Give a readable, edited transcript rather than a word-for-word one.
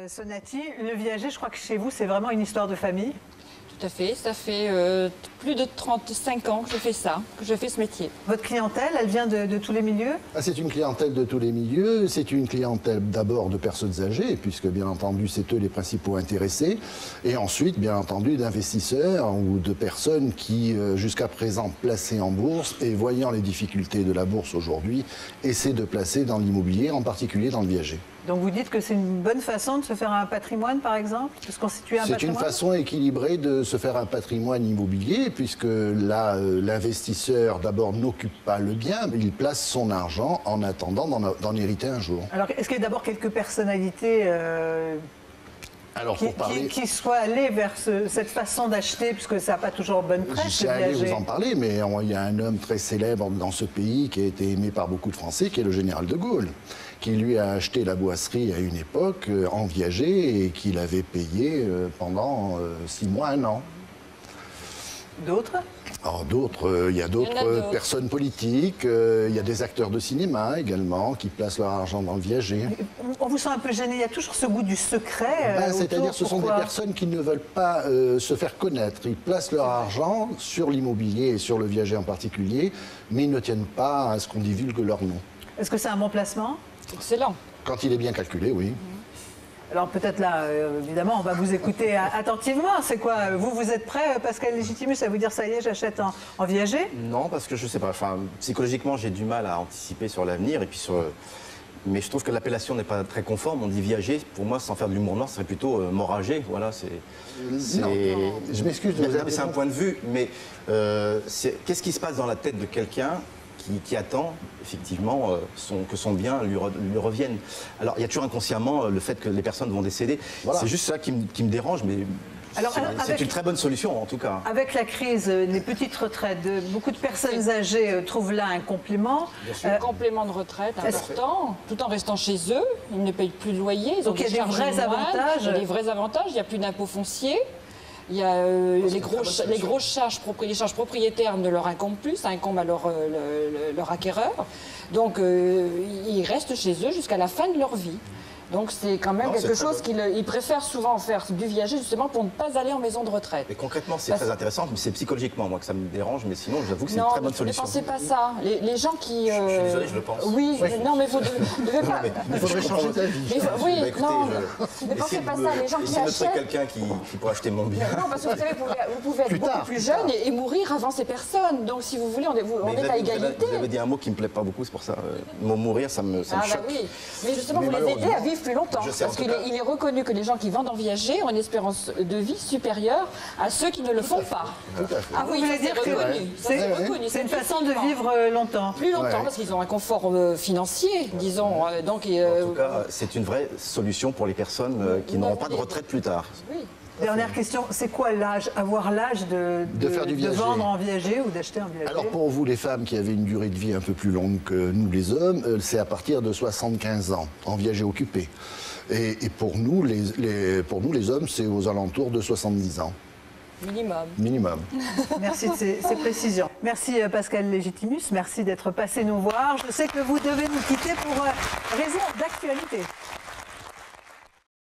Sonati, le viager, je crois que chez vous, c'est vraiment une histoire de famille. Tout à fait, ça fait plus de 35 ans que je fais ça, que je fais ce métier. Votre clientèle, elle vient de tous les milieux? C'est une clientèle de tous les milieux. C'est une clientèle d'abord de personnes âgées, puisque bien entendu, c'est eux les principaux intéressés. Et ensuite, bien entendu, d'investisseurs ou de personnes qui, jusqu'à présent, placées en bourse et voyant les difficultés de la bourse aujourd'hui, essaient de placer dans l'immobilier, en particulier dans le viager. Donc vous dites que c'est une bonne façon de se faire un patrimoine, par exemple, de se constituer un patrimoine? C'est une façon équilibrée de se faire un patrimoine immobilier, puisque là, l'investisseur, d'abord, n'occupe pas le bien, mais il place son argent en attendant d'en hériter un jour. Alors, est-ce qu'il y a d'abord quelques personnalités qui soient allées vers cette façon d'acheter, puisque ça n'a pas toujours bonne presse? J'allais vous en parler, mais il y a un homme très célèbre dans ce pays qui a été aimé par beaucoup de Français, qui est le général de Gaulle, qui lui a acheté la boisserie à une époque en viager et qu'il avait payé pendant 6 mois, 1 an. D'autres? Alors d'autres, il y a d'autres personnes politiques, il y a des acteurs de cinéma également qui placent leur argent dans le viager. On vous sent un peu gêné, il y a toujours ce goût du secret. C'est-à-dire ce sont des personnes qui ne veulent pas se faire connaître. Ils placent leur argent sur l'immobilier et sur le viager en particulier, mais ils ne tiennent pas à ce qu'on divulgue leur nom. Est-ce que c'est un bon placement? Excellent. Quand il est bien calculé, oui. Alors peut-être là, évidemment, on va vous écouter attentivement. C'est quoi? Vous êtes prêt, Pascal Légitimus, à vous dire ça y est, j'achète en viager? Non, parce que je sais pas. Enfin, psychologiquement, j'ai du mal à anticiper sur l'avenir et puis sur. Mais je trouve que l'appellation n'est pas très conforme. On dit viager. Pour moi, sans faire de l'humour noir, ce serait plutôt morager. Voilà, c'est. Je m'excuse de vous C'est un point de vue, mais qu'est-ce qui se passe dans la tête de quelqu'un qui attend effectivement que son bien lui revienne. Alors il y a toujours inconsciemment le fait que les personnes vont décéder. Voilà. C'est juste ça qui me dérange, mais c'est une très bonne solution en tout cas. Avec la crise, les petites retraites, beaucoup de personnes âgées trouvent là un complément. Un complément de retraite important, tout en restant chez eux. Ils ne payent plus de loyer. Ils ont Donc il y a des vrais avantages. Il y a des vrais avantages, il n'y a plus d'impôts fonciers. Il y a les grosses charges propriétaires ne leur incombent plus, ça incombe à leur acquéreur. Donc ils restent chez eux jusqu'à la fin de leur vie. Donc c'est quand même quelque chose qu'ils préfèrent souvent faire du viager justement pour ne pas aller en maison de retraite. Mais concrètement c'est très intéressant, mais c'est psychologiquement moi que ça me dérange, mais sinon j'avoue que c'est une très bonne solution. Ne pensez pas ça. Les gens qui... Je suis désolé, je le pense. Oui, non mais vous ne devez pas... Il faudrait changer ta vie. Oui, non, ne pensez pas ça. Les gens qui achètent... quelqu'un qui pourrait acheter mon bien. Non, parce que vous savez, vous pouvez être beaucoup plus jeune et mourir avant ces personnes. Donc si vous voulez, on est à égalité. Vous avez dit un mot qui ne me plaît pas beaucoup, c'est pour ça. Le mot mourir, ça me choque. Ah bah oui, mais justement vous les aidez à vivre plus longtemps. Parce qu'il est reconnu que les gens qui vendent en viager ont une espérance de vie supérieure à ceux qui ne le font pas. Ah, vous voulez dire que c'est une façon de vivre longtemps? Plus longtemps, parce qu'ils ont un confort financier, disons. Donc, en tout cas, c'est une vraie solution pour les personnes qui n'auront pas de retraite plus tard. Oui. Dernière question, c'est quoi l'âge? Avoir l'âge de vendre en viager ou d'acheter en viager? Alors pour vous les femmes qui avez une durée de vie un peu plus longue que nous les hommes, c'est à partir de 75 ans, en viager occupé. Et pour nous les hommes, c'est aux alentours de 70 ans. Minimum. Merci de ces précisions. Merci Pascal Légitimus, merci d'être passé nous voir. Je sais que vous devez nous quitter pour raison d'actualité.